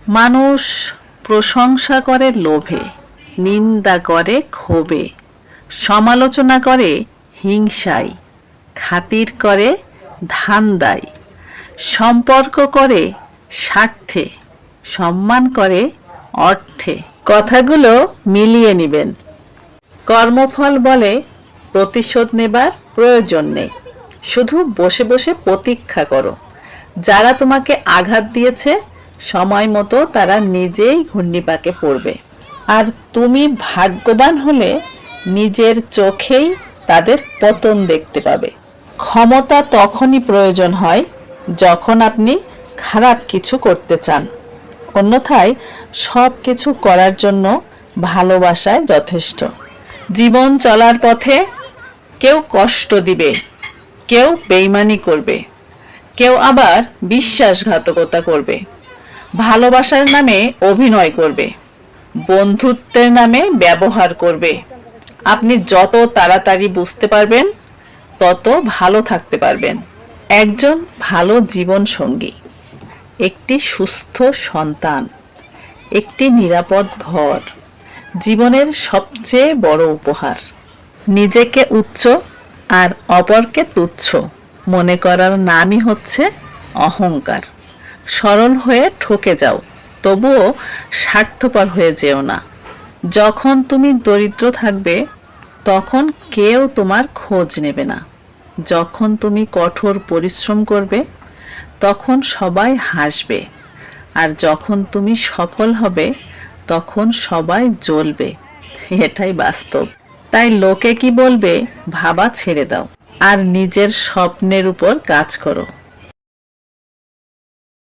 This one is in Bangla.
মানুষ প্রশংসা করে লোভে, নিন্দা করে ক্ষোভে, সমালোচনা করে হিংসায়, খাতির করে ধান্দায়, সম্পর্ক করে স্বার্থে, সম্মান করে অর্থে। কথাগুলো মিলিয়ে নেবেন। কর্মফল বলে প্রতিশোধ নেবার প্রয়োজন নেই, শুধু বসে বসে প্রতীক্ষা করো। যারা তোমাকে আঘাত দিয়েছে সময় মতো তারা নিজেই ঘূর্ণিপাকে পড়বে। আর তুমি ভাগ্যবান হলে নিজের চোখেই তাদের পতন দেখতে পাবে। ক্ষমতা তখনই প্রয়োজন হয় যখন আপনি খারাপ কিছু করতে চান, অন্যথায় সব কিছু করার জন্য ভালোবাসায় যথেষ্ট। জীবন চলার পথে কেউ কষ্ট দিবে, কেউ বেইমানি করবে, কেউ আবার বিশ্বাসঘাতকতা করবে, ভালোবাসার নামে অভিনয় করবে, বন্ধুত্বের নামে ব্যবহার করবে। আপনি যত তাড়াতাড়ি বুঝতে পারবেন তত ভালো থাকতে পারবেন। একজন ভালো জীবন সঙ্গী, একটি সুস্থ সন্তান, একটি নিরাপদ ঘর জীবনের সবচেয়ে বড় উপহার। নিজেকে উচ্চ আর অপরকে তুচ্ছ মনে করার নামই হচ্ছে অহংকার। সরল হয়ে ঠকে যাও, তবুও স্বার্থপর হয়ে যেও না। যখন তুমি দরিদ্র থাকবে তখন কেউ তোমার খোঁজ নেবে না। যখন তুমি কঠোর পরিশ্রম করবে তখন সবাই হাসবে, আর যখন তুমি সফল হবে তখন সবাই জ্বলবে। এটাই বাস্তব। তাই লোকে কি বলবে ভাবা ছেড়ে দাও আর নিজের স্বপ্নের উপর কাজ করো।